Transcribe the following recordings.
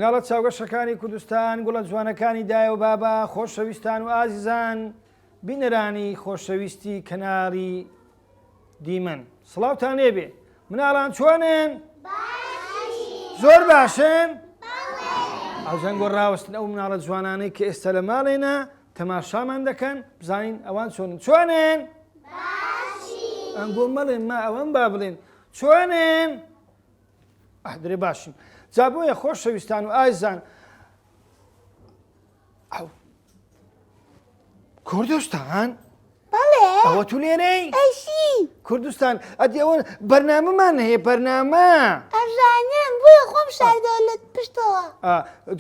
مناڵەت چاوگەشەکانی کوردستان گوڵە جوانەکانی دایە و بابا خۆشەویستان و ئازیزان بینەرانی خۆشەویستی کەناڵی دیمەن سڵاوتان لێبێ مناڵان چۆنن؟ زۆر باشن؟ ئەوزەن گۆڕاوەستن ئەو مناڵە جوانانەی کە ئێستا لە ماڵێنە تەماشامان دەکەن بزانین ئەوان چۆنن چۆنن؟ ئەنگۆ مەڵێن ما ئەوەن با بڵێن چۆنن؟ ئەحدرێ باشین جا بۆیە خۆشەویستان و ئازیزان ئەو کوردستان ئەوە تو لێرەی کوردستان ئەدی ئەوە بەرنامەمان هەیە بەرنامە ئەزانم بۆیە خۆم شاردەوە لە پشتەوە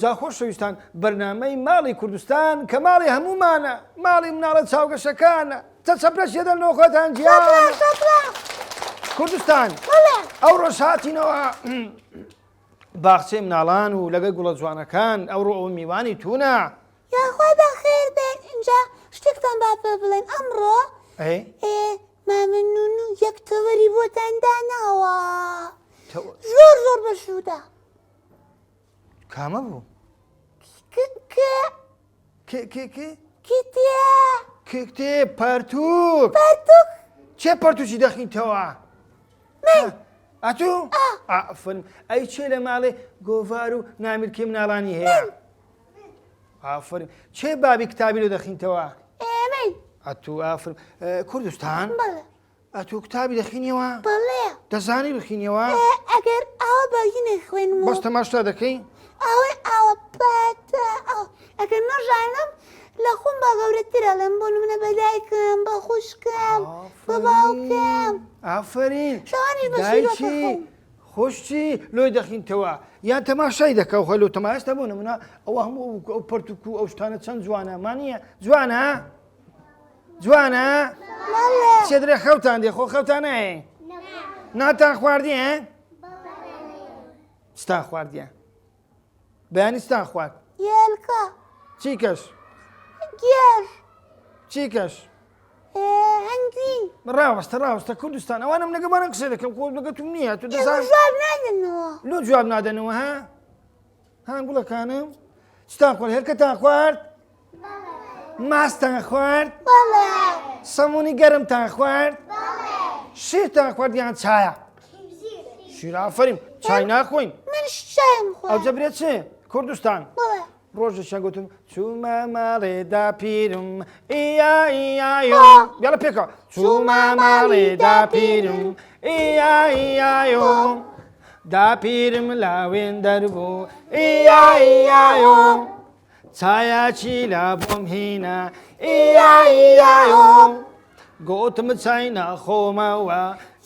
جا خۆشەویستان بەرنامەی ماڵی کوردستان کە ماڵی هەمومانە ماڵی مناڵە چاوگەشەکانە چەپرەش دەنەوە خۆتان گیان کوردستان ئەوڕۆ هاتینەوە باخچەی مناڵان و لەگەڵ گوڵە جوانەکان ئەوڕۆ ئەو میوانی تونە یاخوا بەخێر بێن اینجا شتێکتان با پێ بڵێن ئەمڕۆ مامنون و یەک تەوەری بۆتان داناوە زۆر زۆر بەشودا کامە بوو؟ کێ پەرتوک چێ پەرتوچی دەخینتەوە؟ ئەتوو؟ ئافرین ئەی چێ لە ماڵێ گۆڤار و نامیرکەی مناڵانی هەیە؟ ئافرین چێ بابی کتابی لێ دەخینتەوە؟ ئێمەی ئەتوو ئافرین کوردستان؟ ئەتوو کتابی دەخینیەوە؟ بەڵێ دەزانی بخینیەوە؟ ئەگەر ئەوە بەگی نەخوێنم بەس تەماشا دەکەی؟ ئەوەی ئەوە پاتە ئەگەر نەژانم لە خۆم بە گەورەترە لەم بۆ منە بەدایکم بە خوشکم بە باوکم ئافرین شەوانی بەشیرەکە خۆشتی لۆی دەخینتەوە یان تەماشای دەکە و خەلو تەماشتا بوو نمونە ئەوە هەموو ئەو پەرتوک و ئەو شتانە چەند جوانەمانە جوانە؟ جوانە؟ چێدرێ خەوتان دێ خۆ خەوتانە ناتان خواردیە؟ ستان خواردیە بەیانی ستان خوارد یێلکە چی کەش؟ گێر چی کەش؟ هەنگی ڕاوەستە کوردستان ئەوانم لەگەمانە قسە دەکەم خۆ لەگەتم نییە تو جواب نادەنەوە لۆ جواب نادەنەوە ها؟ هان گوڵەکانم چتان خوارد هێلکەتان خوارد؟ ماستان خوارد؟ سەمونی گەرمتان خوارد؟ شیرتان خوارد یان چایە؟ شیر ئافرین چای ناخۆین من شایم خوارد ئەو جەبرێت چێ؟ کوردستان ڕۆژێکیان گوتم چوومە ماڵێدا پیرم ئیا ئیایۆ بیاڵە پێکەوە چوومە ماڵێدا پیرم ئیا ئیایۆ داپیرم لاوێن دەربوو ئیا ئیایۆ چایەکی لە بۆم هینە ئیا ئیایۆ گوتم چای نەخۆمەوە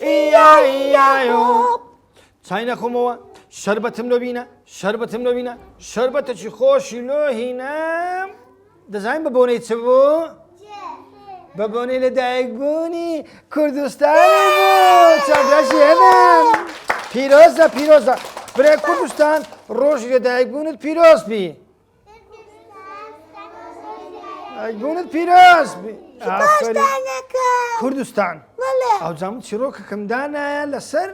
ئیا ئیایۆ چای نەخۆمەوە شەربەتم لۆبینە شەربەتم لۆبینە شەربەتێکی خۆشی لۆ هینەم دەزانین بە بۆنەی چ بوو؟ بە بۆنەی لەدایکبوونی کوردستانی بوو چاوداشی هەنن پیرۆزە برای کوردستان ڕۆژی لەدایکبوونت پیرۆز بی دایکبوونت پیرۆز بی کوردستان ئەو جام چیرۆکەکەم دانایە لەسەر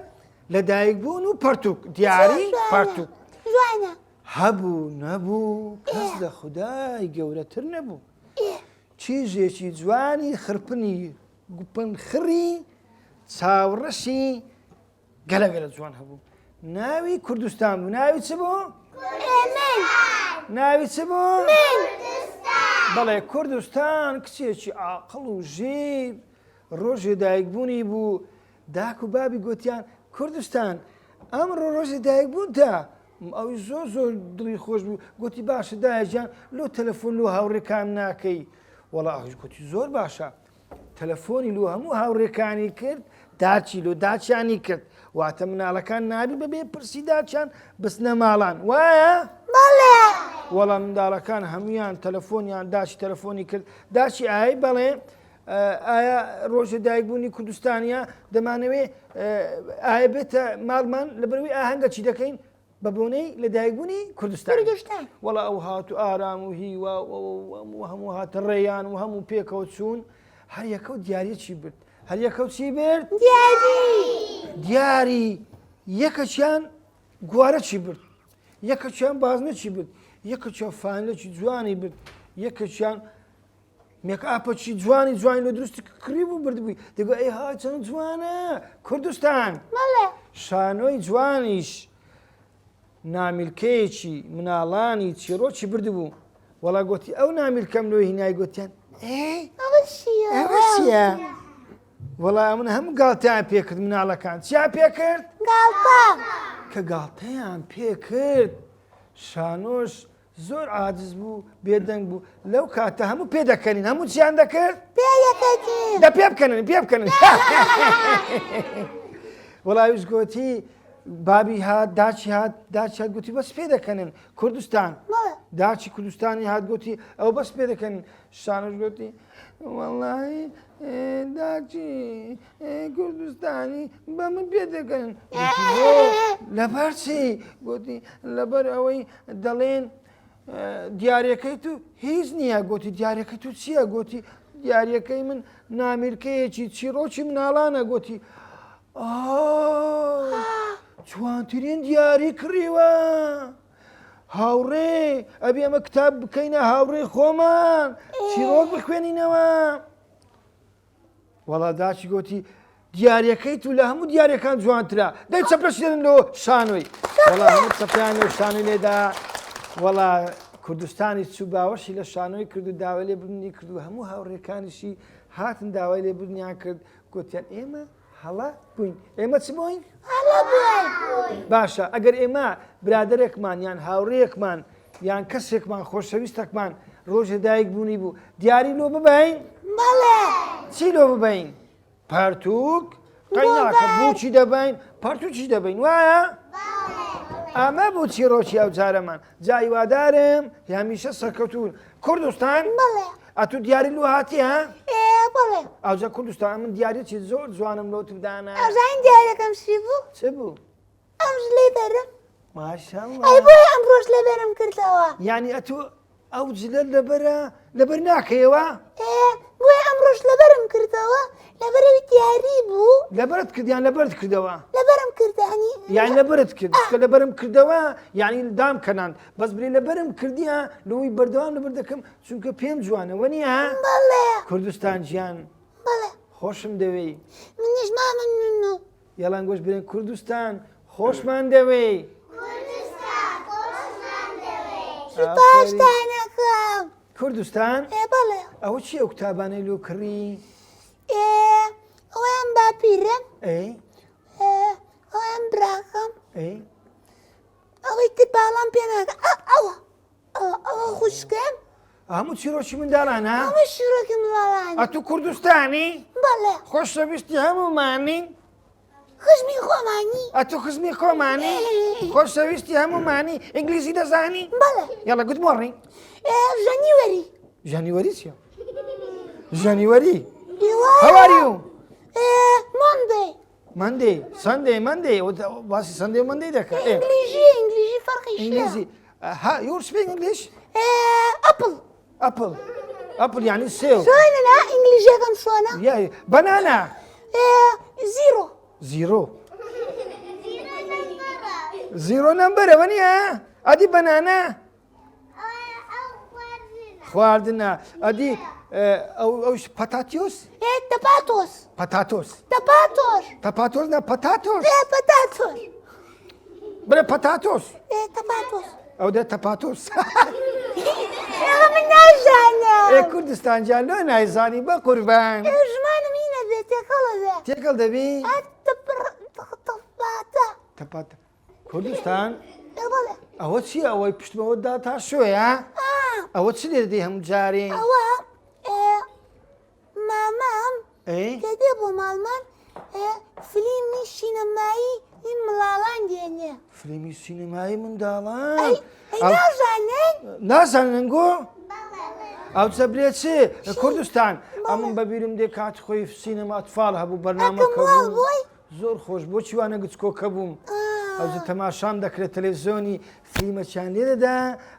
لەدایکبوون و پەرتوک دیاری پەرتوک هەبوو نەبوو کەس لە خودای گەورەتر نەبوو چیزێکی جوانی خرپنی گوپنخڕی چاوڕەشی گەلەگەلە جوان هەبوو ناوی کوردستان بوو ناوی چ بوو؟ ناوی چ بوو؟ بەڵێ کوردستان کچێکی عاقڵ و ژیر ڕۆژی دایکبوونی بوو داک و بابی گوتیان کوردستان ئەمڕۆ ڕۆژی دایکبوونتە ئەوی زۆر دڵی خۆش بوو گوتی باشە دایەجان لۆ تەلەفۆن لۆ هاوڕێکان ناکەی وەڵا ئەوش گوتی زۆر باشە تەلەفۆنی لۆ هەموو هاوڕێکانی کرد داچی لۆ داچیانی کرد واتە مناڵەکان نابی بەبێ پرسی داچیان بستنە ماڵان وایە؟ وەڵام منداڵەکان هەمویان تەلەفۆنیان داچی تەلەفۆنی کرد داچی ئای بەڵێ ئایا ڕۆژە دایکبوونی کوردستانیا دەمانەوێ ئایا بێتە ماڵمان لەبەرەوەی ئاهەنگە چی دەکەین بە بۆنەی لە دایکبوونی کوردستان وەڵا ئەو هات و ئارام و هیوا هەموو هاتە ڕێیان و هەموو پێکەوە چوون هەر یەکەوت دیارە چی برد هەر یەکەوت چی برد؟ دیاری یەکەچیان گوارە چی برد یەکەچیان بازنەچی بێت یەکەچیان فانلەکی جوانی بێت یەکەچیان مێکئاپەکی جوانی لە دروستی کڕی بوو بردبووی دەگو ئەی ها چەند جوانە کوردستان بەڵێ شانۆی جوانیش نامیلکەیەکی مناڵانی چیرۆکی بردبوو وەڵا گوتی ئەو نامیلکەم لۆی هینای گوتیان ئەوە چییە؟ ئەوە چییە؟ وەڵا من هەموو گاڵتەیان پێکرد مناڵەکان چیان پێکرد؟ گاڵتە کە گاڵتەیان پێکرد شانۆش زۆر عاجز بوو بێدەنگ بوو لەو کاتە هەموو پێدەکەنین هەموو چیان دەکرد؟ پێیەکەین دە پێ بکەنن وەڵاویش گوتی بابی هات داچی هات گوتی بەس پێ دەکەنن کوردستان داچی کوردستانی هات گوتی ئەو بەس پێ دەکەن شانۆش گوتی وەڵی داچی کوردستانی بە من پێ دەکەن لەبەر چی گوتی لەبەر ئەوەی دەڵێن دیارەکەی تو هیچ نییە گوتی دیارەکەی تو چییە گوتی دیارەکەی من نامیرکەیەکی چیرۆکی مناڵانە گوتی جوانترین دیاری کڕیوە هاوڕێ ئەبێ ئەمە کتاب بکەینە هاوڕێ خۆمان چیرۆک بخوێنینەوە وەڵا داچی گوتی دیارەکەی تو لە هەموو دیارەکان جوانترە دەی چەپرەش دێنن لەوە شانۆی وەڵا هەموو چەپیان لەو شانۆی لێدا وەڵا کوردستانی چوو باوەشی لە شانۆی کرد و داوای لێبوردنی کرد و هەموو هاوڕێکانیشی هاتن داوای لێبوردنیان کرد گوتیان ئێمە هەڵا بووین ئێمە چ بووین؟ باشە ئەگەر ئێمە برادەرێکمان یان هاوڕێیەکمان یان کەسێکمان خۆشەویستێکمان ڕۆژە دایک بوونی بوو دیاری لۆ ببین؟ بەڵێ چی لۆ ببین؟ پەرتووک؟ قەیناکە بۆچی دەبین؟ پەرتووکی دەبین وایە؟ ئەمە بوو چیرۆکی ئەو جارەمان جای وادارم هەمیشە سەرکەوتوون کوردستان؟ بەڵێ ئەتو دیاری لۆ هاتی ها؟ بەڵێ ئەوجا کوردستان من دیارێکی زۆر جوانم لۆ بدانە ئەوزین دیارەکەم چی بوو؟ چ بوو؟ ئەمش لێ بەرم ماشەڵڵا ئەی بۆی ئەمڕۆژ لێ بەرم کردەوە یعنی ئەتو ئەو جلە لەبەر ناکەیەوە؟ بۆی ئەمڕۆژ لەبەرم کردەوە لەبەرەوەی دیاری بوو لەبەرت کردیان لەبەرت کردەوە لەبەرم کردانی یعنی لەبەرت کرد کە لەبەرم کردەوە یعنی دام کەناند بەس برێ لەبەرم کردیە لەوەی بەردەوام لەبەر دەکەم چونکە پێم جوانەوە نییە بەڵێ کوردستان گیان بەڵێ خۆشم دەوێ منیش مامن و یاڵان گۆش برێن کوردستان خۆشمان دەوێ باشتانەکەم کوردستان بەڵێ ئەوە چی ئەو کتابانەی لۆ کڕی؟ ئەویان باپیرم ئەی ئەویان براکەم ئەی ئەوەی تر باڵام پێ ناکە ئەوە خوشکەم هەموو چیرۆکی منداڵانە؟ ئەوە شیرۆکی مڵاڵان ئەتو کوردستانی؟ بەڵێ خۆشەویستی هەمومانی؟ خشمی خۆمانی ئەتو خزمی خۆمانی؟ خۆشەویستی هەمومانی ئینگلیزی دەزانی؟ بەڵێ یاڵە گوت مۆڕی ژەنیوەری ژانیوەری چیە؟ ژانیوەری How are you? Monday. Monday, Sunday. باسی Sunday و Monday دەکە. انگلیزی فەرقی ئینگلیزی. You speak English? Apple. Apple يعني سێو. شلونە لا ئینگلیزیەکەم شلونە؟ Banana. Zero. Zero نمبرە وەنیە؟ ئەدی بەنانە؟ خواردنە. ئەدی ئەوش پەتاتیۆس؟ تەپاتۆس. پەتاتۆس. تەپاتۆر. نه پەتاتۆس. پەتاتۆر. بڵێ پەتاتۆس. تەپاتۆس. ئەو دە تەپاتۆس. من نازانم. کوردستان جان لۆ نایزانی بە قوربان. ژمانم هینە بێت تێکەڵە بێت. تێکەڵ دەبی؟ تەپاتە. کوردستان؟ بەڵێ. ئەوە چی ئەوەی پشتمەوەدا تا شوێیە؟ ئەوە چ لێ دەدەی هەموو جارێ؟ ئەوە مامام کە دێ بۆ ماڵمان فلیمی شینەمایی این مڵاڵان دێنێ. فلیمی سینەمایی منداڵان؟ نازانن؟ نازانن گۆ؟ ئەو چە برێ چێ؟ کوردستان ئەمن بەبیرم دێ کاتی خۆی سینەما ئەتفاڵ هەبوو بەرنامەکە بوو زۆر خۆش بۆچی وانە گچکۆکە بووم. ئەوجە تەماشام دەکرێت تەلەڤیزیۆنی فلیمەچیان لێ دەدا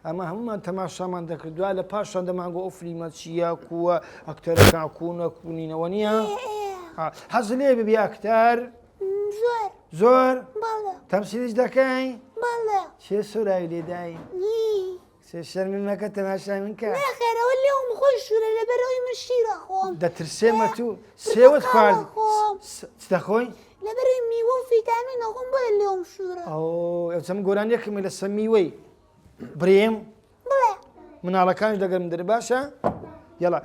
ئەمە هەمومان تەماشامان دەکرد دوای لە پاشان دەمان گۆ ئەو فلیمە چیە کووە ئەکتەرەکان کوونە کوونینەوە نییە؟ حەز لێ ببی ئەکتەر؟ زۆر. تەمسیلیش دەکەی؟ بەڵێ چێ سۆراوی لێدایی سێ شەرمی مەکە تەماشای من کە ناخێرەوە لێوم خۆش شوورە لەبەرەوەی من شیرە خۆم دەترسێمە تو سێوت خوارد خۆم چ دەخۆی لەبەرەوەی میوە و ڤیتامینە خۆم بۆیە لێوم شوورە ئەو چەم گۆرانیەکەمی لە سەمیوەی برێم بڵێ مناڵەکانش دەگەرم دەر باشە یاڵا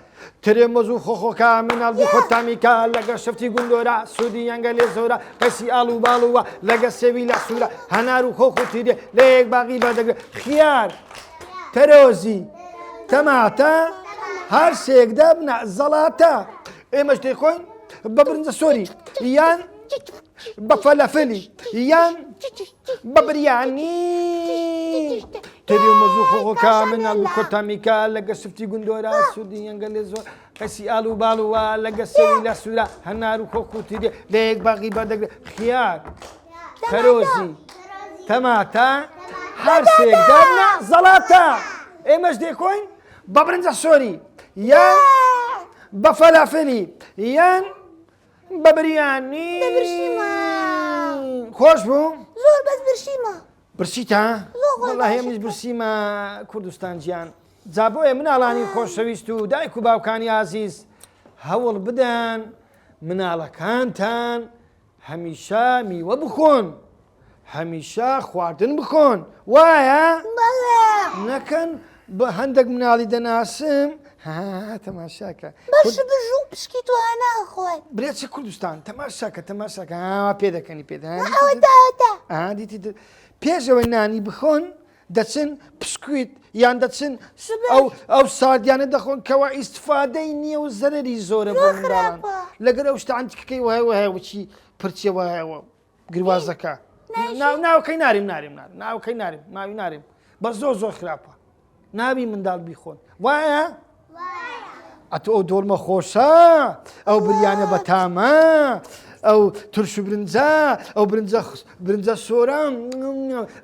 ترێمەز و خۆخۆکە مناڵ خۆتامیکە لەگە شەفتی گوندۆرە سوودی یەنگە لێ زۆرە قەسی ئاڵ و باڵوە لەگە سێوی لە سوورە هەنار و خۆخ و تیرێ لە یەک باقی بەدەگرێت خیار تەرۆزی تەماتە هەر سێکدا بنە زەڵاتە ئێمەش دەیخۆین بە برنجە سۆری یان بە فەلەفلی یان بە بریانی تەرێمەز و خۆخۆکە مناڵ و خۆتامیکە لەگە شەفتی گوندۆرە سوودی یەنگە لێ زۆر قەسی ئاڵ و باڵوە لەگە سێوی لە سوورە هەنار و خۆخ و تیرێ لە یەک باقی بەدەگرێت خیار تەرۆزی تەماتە هەر سێکدا بنە زەڵاتە ئێمەش دەیخۆین بە برنجە سۆری یان بە فەلافلی یان بە بریانی خۆش بوو زۆر بەس برشیمە برسیتە وەڵاهی منیش برسیمە کوردستان گیان جا بۆیە مناڵانی خۆشەویست و دایک و باوکانی عازیز هەوڵ بدەن مناڵەکانتان هەمیشە میوە بخۆن هەمیشە خواردن بخۆن وایە نەکەن بە هەندێک مناڵی دەناسم تەماشاکە بەش بژوو پشکی تو ناخۆی برێت چ کوردستان تەماشاکە تەماشاکە پێ دەکەنی پێدا پێشەوەی نانی بخۆن دەچن پسکویت یان دەچن ئەو ساردیانە دەخۆن کەوا ئیسفادەی نییە و زەرری زۆرە بۆ منداڵان لەگەر ئەو شتانتیکەکەی وهەیە وهەیە وچی پرچێ وهەیەوە گروازەکە ناوکەی ناریم ناوکەی ناریم ناوی ناریم بە زۆر خراپە ناوی منداڵ بیخۆن وایە ئەتۆ ئەو دۆڵمە خۆشە ئەو بریانە بەتامە ئەو ترش و برنجە ئەو برنجە سۆرە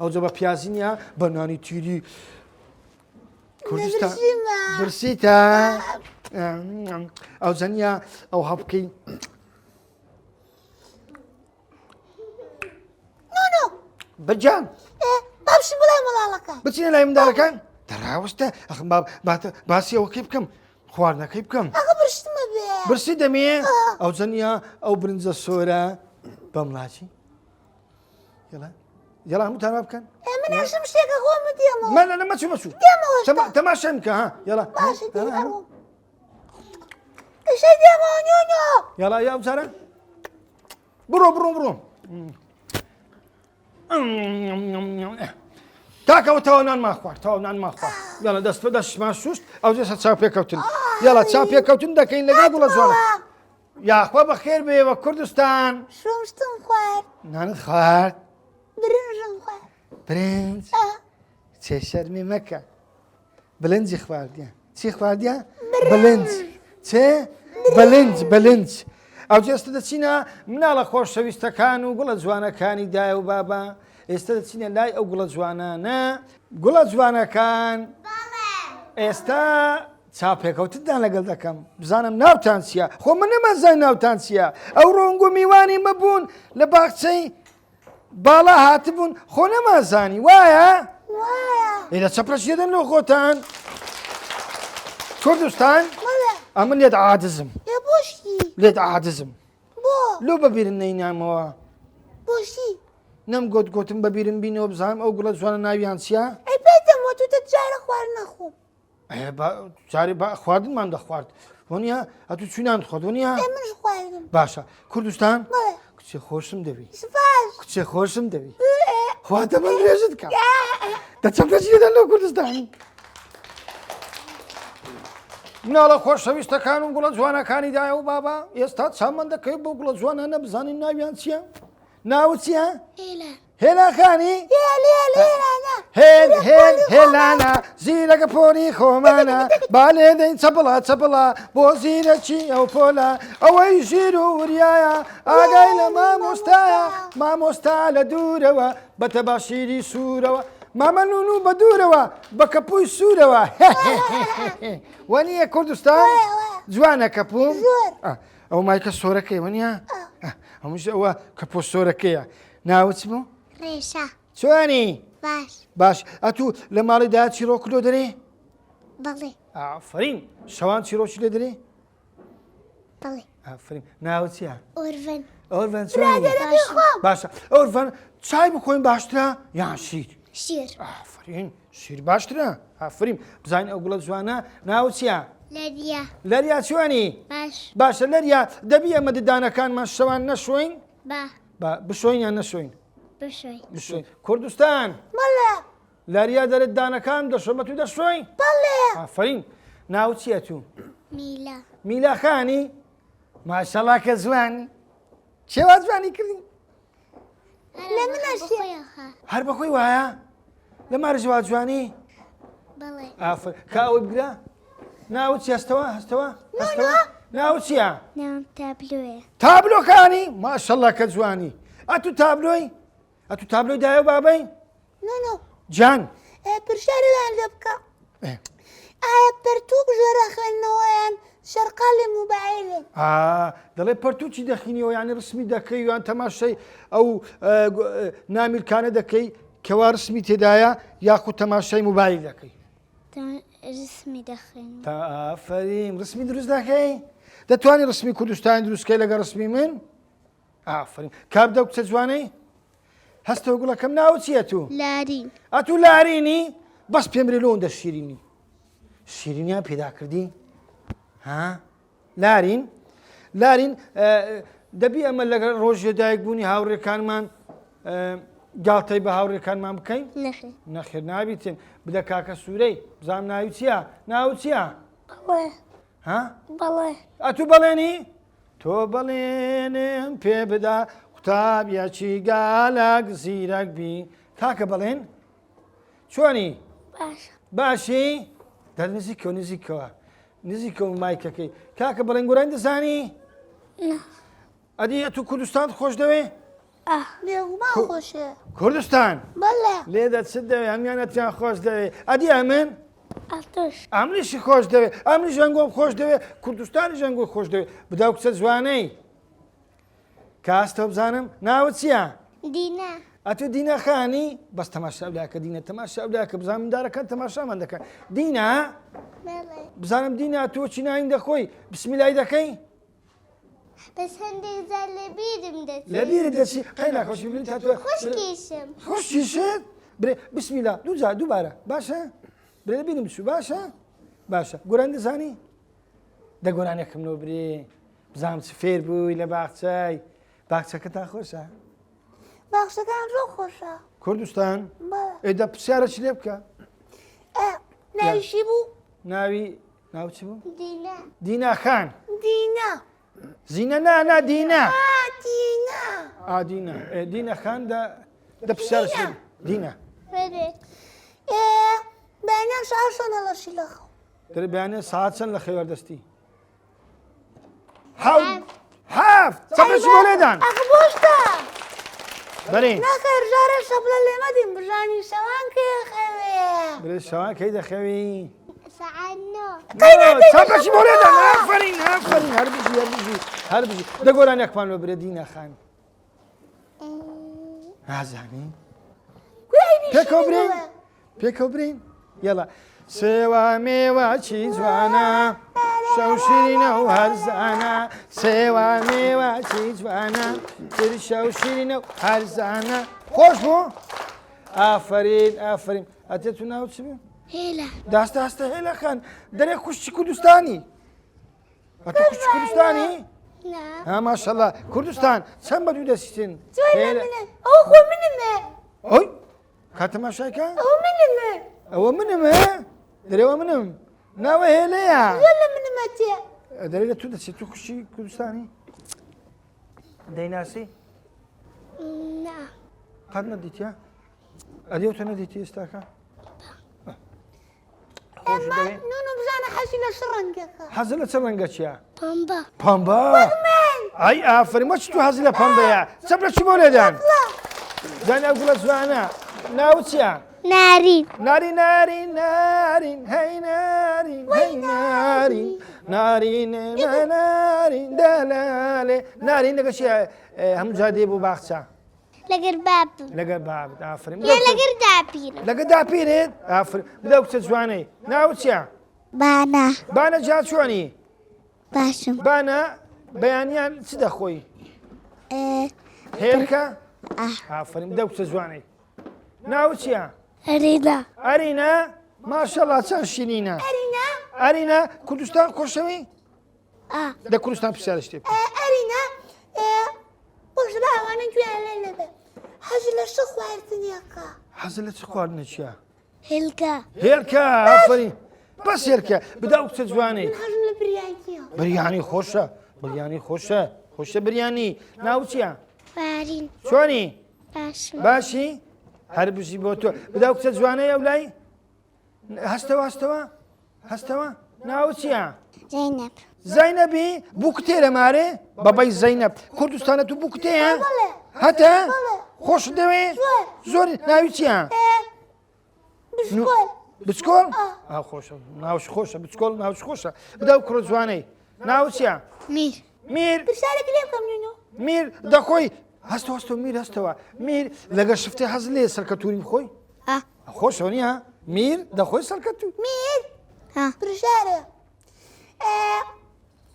ئەو جە بە پیازینە بە نانی تیری کوردستان برسیتە ئەو جەنیا ئەو هەبکەی بەجان باشی بڵێ مەڵاڵەکە بچینە لای منداڵەکان دەڕاوەستە باسی ئەوەکەی بکەم خواردنەکەی بکەم ئەخە برشتمە بێ برسی دەمێ ئەو جەنیا ئەو برنجە سۆرە بەمڵاچی یاڵا هەمووتانوا بکەن من هەشم شتێکە خۆمە دێمەوە من مەچوو تەماشام کە یاڵا باشە ئەشەی دێمەوە نۆنۆ یاڵا یا بچارە بڕۆ تاکەوە تەوە نانمان خوارد تەوە نانمان خوارد یاڵا دەست بە دەستمان سوست ئەو جێسە چاو پێکەوتن یاڵا چاو پێکەوتن دەکەین لەگەڵ گوڵە جوانە یاخوا بەخێر بێوە کوردستان شۆشتم خوارد نانت خوارد برنجم خوارد برنج چێ شەرمی مەکە بلنجی خواردیە چی خواردیە بلنج چێ بلنج ئەو جێستا دەچینە مناڵە خۆشەویستەکان و گوڵە جوانەکانی دایە و بابا ئێستا دەچینە لای ئەو گوڵە جوانانە گوڵە جوانەکان ئێستا چاپێکەوتتان لەگەڵ دەکەم بزانم ناوتان چییە خۆ من نەمەزای ناوتان چییە ئەو ڕۆنگ و میوانی مەبوون لە باخچەی باڵا هاتبوون خۆ نەمازانی وایە ئێرە چەپرەشیدەن لە خۆتان کوردستان ئەمە لێت عادزم لێت عادزم لۆ بەبیرم نەینامەوە بۆشی نەم گوتم بەبیرم بینەوە بزانم ئەو گوڵە جوانە ناویان چییە ئەی پێتەمەوە تو جارە خوارد نەخۆم جارێ خواردنمان دەخوارد وەنیە ئەتو چینان خۆت وەنیە منش خواردم باشە کوردستان کچێ خۆشم دەوی کچێ خۆشم دەوی خواتە من درێژت کە دەچەپرەچیدەن لەو کوردستان مناڵە خۆشەویستەکان و گوڵە جوانەکانی دایە و بابا ئێستا چامان دەکەی بۆ گوڵە جوانانە بزانین ناویان چییە؟ ناو چییە؟ هێلاخانی؟ هێلانە زیرەکە پۆری خۆمانە با لێ دەین چەپڵە بۆ زیرەکی ئەو پۆلە ئەوەی ژیر و وریایە ئاگای لە مامۆستا لە دوورەوە بە تەباشیری سوورەوە مامەلون و بە دوورەوە بە کەپووی سوورەوە وەنیە کوردستان جوانە کەپوو ئەو مایکە سۆرەکەی وەنیە هەمووش ئەوە کەپۆ سۆرەکەیە ناوت بوو ڕێشە چۆنی باش ئەتوو لە ماڵی دا چیرۆ کلۆ دەرێ بەڵێ ئافرین شەوان چیرۆکی لێ دەرێ بەڵێ ئافرین ناوت چییە ئۆرڤەن ئۆرڤەن چۆنی باشە ئۆرڤەن چای بخۆین باشترە یان شیر شیر ئافرین شیر باشترە ئافرین بزانین ئەو گوڵە جوانە ناوت چییە لەریا لەریا چۆنی باش باشە لەریا دەبی ئەمە ددانەکانمان شەوان نەشۆین با بشۆین یان نەشۆین بشۆی بشۆین کوردستان بەڵێ لەریا دەرێت دانەکان دەشۆمە تو دەشۆین بەڵێ ئافرین ناوت چییە تو میلا میلاخانی ماشەڵا کە جوانی چێوا جوانی کردی لە منەشێ هەر بەخۆی وایە لە مارژوا جوانی بەڵێ ئافر کاوی بگرە ناوت چی هەستەوە هەستەوە ناوت چییە ناوم تابلوێ تابلۆکانی ماشەڵا کە جوانی ئەتو تابلۆی دایە و بابەی نۆ جان پرشارەوان لێ بکە ئایا پەرتووک ژۆرە خوێندنەوەیان شەرقاڵی موبایلێ دەڵێ پەرتوچی دەخینیەوە یانی ڕسمی دەکەی یان تەماشای ئەو نامیرکانە دەکەی کەوا ڕسمی تێدایە یاخود تەماشای موبایل دەکەی ڕسمی دەخێن ئافرین ڕسمی دروست دەکەی دەتوانانی ڕسمی کوردستانی دروستکەی لەگە ڕسمی من ئافرین کابدە کچە جوانەی هەستەوە گوڵەکەم ناوت چییە تو لارین ئەتوو لارینی بەس پێم برێ لەوەندە شیرینی شیرینیان پێدا کردی ها لارین دەبی ئەمە لەگەڵ ڕۆژێ دایکبوونی هاوڕێکانمان گاڵتەی بە هاوڕێکانمان بکەین نەخێر نابیتم بدە کاکە سوورەی بزانام ناوی چییە ناوت چییە ها بەڵێ ئەتوو بەڵێنی تۆ بەڵێنم پێ بدا قوتابیەکی گالک زیرەک بی کاکە بەڵێن چۆنی باشی نزیکەوە نزیکەوە مایکەکەی کاکە بەڵێن گۆران دەزانی ئەدی ئەتوو کوردستان خۆش دەوێ بێگومان خۆشێ کوردستان بەڵێ لێ دەچت دەوێ هەمیانەتیان خۆش دەوێ ئەدی ئەمن ئەتوش ئەمریشی خۆش دەوێ ئەمری ژەنگۆم خۆش دەوێ کوردستانی ژەنگۆ خۆش دەوێ بداو کچە جوانەی کاستە بزانم ناوت چییە دینە ئەتو دینە خانی بەس تەماشا بلاکە دینە تەماشا بلاکە بزانم دارەکان تەماشامان دەکەن دینە بەڵێ بزانم دینە تۆ چی ناین دەخۆی بسمیلای دەکەی بەس هەندێک جار لە بیرم لەبیرت دەچی قەی ناخۆشی بن تا تۆ خوشکیشم خۆشیشت برێ بسمیلا دووبارە باشە برێ لەبیرم بچوو باشە گۆران دەزانی دە گۆرانێکمەوە برێ بزانم چ فێر بووی لە باخچەکەتان خۆشە باخچەکان زۆر خۆشە کوردستان ئێدە پرسیارە چ لێ بکە ناویشی بوو ناو چی بوو دینە دینا خان دینە زینە نا دینا دینە دینا خان دە پرسیارە دینا بەێ بەیانیان ساعت چۆن هەڵەشی لەخەو دەرێ بەیانێ ساعت چەند لە خێوەردەستی هەفت چەپێکی بۆ لێدان بۆشتە بەرین ناکەر ژارە شەپلە لێمە دیم بژانی شەوان کێ خەوێ برێ شەوان کەی دەخەوی چەپێکی بۆ لێدان ئافەرین هەر بژی دە گۆرانێکمانەوە برێ دینا خان نازانی پێکەوە برین یەڵا سێوا مێوە چی جوانە شەو شیرینە و هەرزانە سێوا مێوە چی جوانە تر شەو شیرینە و هەرزانە خۆش بوو ئافرین ئەتێ تو ناوت چی بوو هێلە داستە هێلەکان دەرێ خوشتی کوردستانی ئەتە خوشتی کوردستانی ها ماشەڵڵا کوردستان چەند بە دوو دەسیتن ئەو خۆ منمە ئۆی کاتەماشایکە ئەوە منمە دەرێوە منم ناوە هێلەیە لە منمەتێ دەرێ لە تو دەچێت تو خوشتی کوردستانی دەیناسی قەت نەدیتە ئەدێ تۆ نەدیتی ئێستاکە بزانە حەزی لە چ ڕەنگەکە حەزە لە چ ڕەنگە چیە پەمبە ئەی ئافرین وەچ تو حەزی لە پەمبەیە چەپ لە چی بۆ لێدان زانانی ئەو گوڵە جوانە ناوت چییە نارین نارین دەلالێ نارین لەگە چیە هەموو جا دێ بۆ باخچە لەگەر بابم لەگەر بابت ئافرین یان لەگەر داپیرم لەگەر داپیرت ئافرین بدە کچە جوانەی ناوت چییە؟ بانە بانە جا چۆنی؟ باشم بانە بەیانیان چ دەخۆی؟ هێلکە؟ ئافرین بدە کچە جوانەی ناوت چییە؟ ئەریدا ئەرینە ماشەڵڵا چەند شیرینە ئەرینە کوردستان خۆشەوی؟ لە کوردستان پرسیارە شتێ ئەرینا خۆش بە ئەوانە گویان لێ نەبێ حەز لە شە خواردنیەکە حەزت لە چ خواردنە چییە؟ هێلکە هێلکە ئافرین بەس هێلکە بدە کچە جوانەی حەزم لە بریانیە بریانی خۆشە بریانی خۆشە خۆشە بریانی ناو چییە؟ فارین چۆنی؟ باشم باشی؟ هەر بژی بۆ تۆ بدە کچە جوانەی ئەو لای؟ هەستەوە هەستەوە هەستەوە ناو چییە؟ زەینەب زەینەبی بووکتێرە مارێ بەبەی زەینەب کوردستانە تو بووکتەیە؟ هەتە؟ خۆش دەوێ؟ زۆر ناوی چییە؟ بشکۆل بچکۆڵ؟ خۆشە ناوش خۆشە بچکۆڵ ناوش خۆشە بدە و کوڕە جوانەی ناو چییە؟ میر میر پرسیارێک لێ بکەم نونۆ میر دەخۆی هەستە هەستە میر هەستەوە میر لەگە شفتێ حەز لێ سەرکەتوری بخۆی؟ خۆشەوە نییە؟ میر دەخۆی سەرکەتوو؟ میر پرسیارە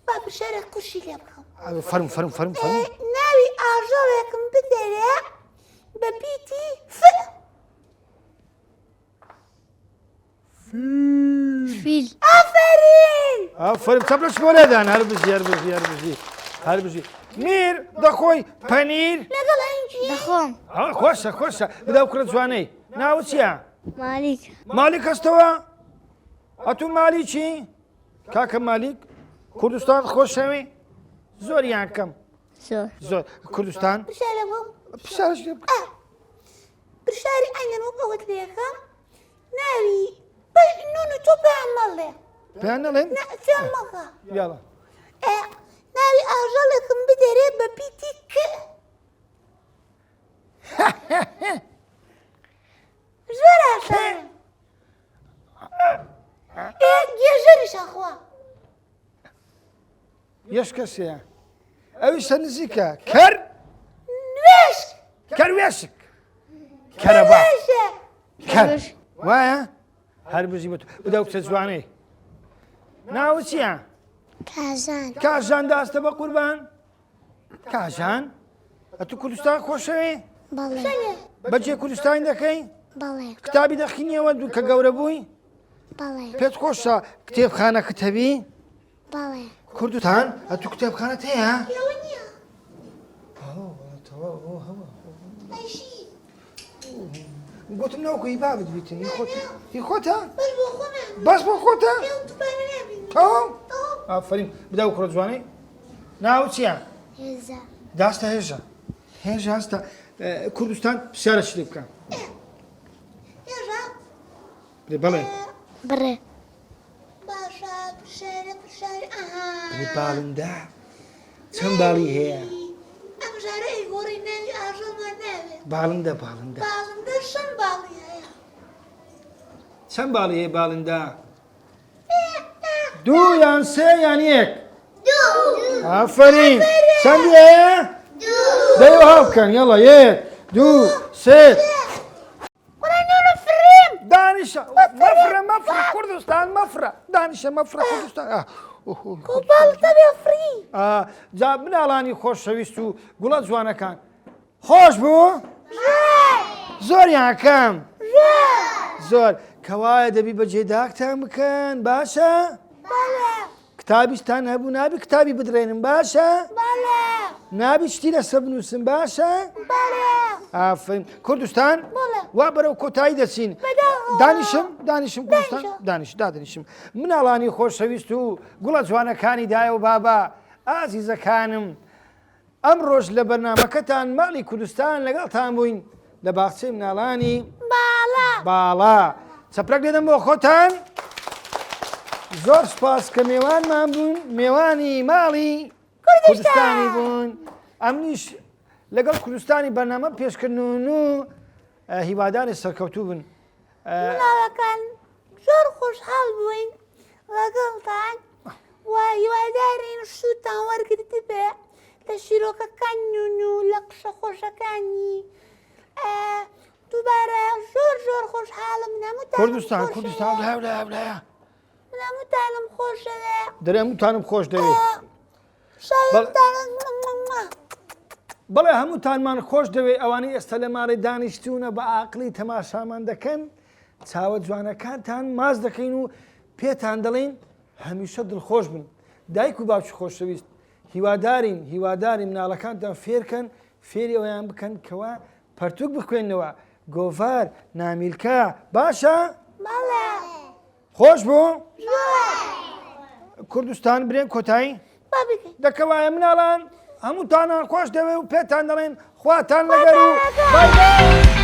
با پرسیارێک کوشی لێ بکەم فەرم فەرم فەرم فەرم ناوی ئاژەڵێکم بدەرێ بە پیتی فیل ئافرین ئافرین چەپلەش بۆ لێدان هەر بژی هەر بژی هەر بژی هەر بژی میر دەخۆی پەنیر لەگەڵ ئەنجی دەخۆم خۆشە خۆشە بدە و کوڕە جوانەی ناو چییە؟ مالیک مالیک هەستەوە؟ ئەتوو مالی چی؟ کاکە مالیک کوردستان خۆشەوی؟ زۆریان کەم زۆر کوردستان پرسیارە بۆم پرسیارش لێ بکە پرسیاری ئەنگەن وەک ئەوەت لێ یەکەم ناوی نون و تۆ پێیان مەڵێ پێیان نەڵێن؟ پێیان مەڵە یاڵە ناوی ئاژەڵێکم بدەرێ بە پیتی زۆر ئاسانە گێژەریشە خوا یەش کەسەیە ئەویشتە نزیکە کەر نوێشک کەروێشک کەرەبا نوێشە کەر وایە؟ هەر بژی بە تۆ بدە و کچە جوانەی ناو چییە؟ کازان کاژان داستە بە قوربان؟ کاژان؟ ئەتوو کوردستان خۆشەوی؟ بەڵێ بەجێ کوردستانی دەکەی؟ بەڵێ کتابی دەخینیەوە دوو کە گەورە بووی؟ بەڵێ پێت خۆشە کتێبخانە کتەبی؟ بەڵێ کوردستان ئەتوو کتێبخانەت هەیە؟ ئەوە نییە گوتم ناوکۆی بابت بیتن هی خۆتە؟ بەس بۆ خۆمە بەس بۆ خۆتە؟ توپانە نابین تەواو؟ ئافرین بدە و کوڕە جوانەی ناو چییە؟ هێزە داستە هێژە هێژە هەستە کوردستان پرسیارەش لێ بکە هێژە بەڵێ بڕێ باشە پرسیارە بڵێ باڵندا چەند باڵی هەیە؟ ئەم ژارە ئەیگۆڕی ناوی ئاژەڵمان ناوێت باڵندە باڵندە شەن باڵی هەیە چەند باڵی هەیە باڵندا؟ دوو یان سێ یان یەک؟ ئافرین چەندی هەیە؟ دەیەوە هاوکەن یەڵە یەک دوو سێ دانیشە مەفرە کوردستان مەفرە دانیشە مەفرە کوردستان باڵتە بێ فری جا مناڵانی خۆشەویست و گوڵە جوانەکان خۆش بوو؟ زۆریان کەم زۆر کەوایە دەبی بەجێ داکتان بکەن باشە؟ کتابیشتان هەبوو نابی کتابی بدرێنم باشە؟ نابی شتی لەسەر بنووسم باشە؟ ئافرین کوردستان وا بەرەو کۆتایی دەچین دانیشم کوردستان دانیشم مناڵانی خۆشەویست و گوڵە جوانەکانی دایە و بابا ئازیزەکانم ئەم ڕۆژ لە بەرنامەکەتان ماڵی کوردستان لەگەڵتان بووین لە باخچەی مناڵانی باڵا چەپرەک دێدەم بۆ خۆتان زۆر سپاس کە میێوانمان بوون میێوانی ماڵی کوردستانی بوون ئەمنیش لەگەڵ کوردستانی بەرنامە پێشکردن و هیواداری سەرکەوتوو بن مناڵەکان زۆر خۆشحاڵ بووین لەگەڵتان و هیوادارین شتتان وەرگرت بێ لە شیرۆکەکانی و لە قشە خۆشەکانی دووبارە زۆر خۆشحاڵم کوردستان لایە من هەمووتانم خۆشەوێ دەرێ هەمووتانم خۆش دەوێت شاوێکتانم بەڵێ هەمووتانمان خۆش دەوێت ئەوانەی ئێستا لە ماڕی دانیشتوونە بە ئاقلی تەماشامان دەکەن چاوە جوانەکانتان ماز دەکەین و پێتان دەڵێن هەمیشە دڵخۆش بن دایک و باوکی خۆشەویست هیوادارین مناڵەکانتان فێرکەن فێری ئەویان بکەن کەوا پەرتوک بخوێنەوە گۆڤار نامیلکە باشە؟ بەڵێ خۆش بوو؟ کوردستان برێن کۆتایی دەکەوایە مناڵان هەمووتانان خۆش دەوێ و پێتان دەڵێن خواتان لەگەر و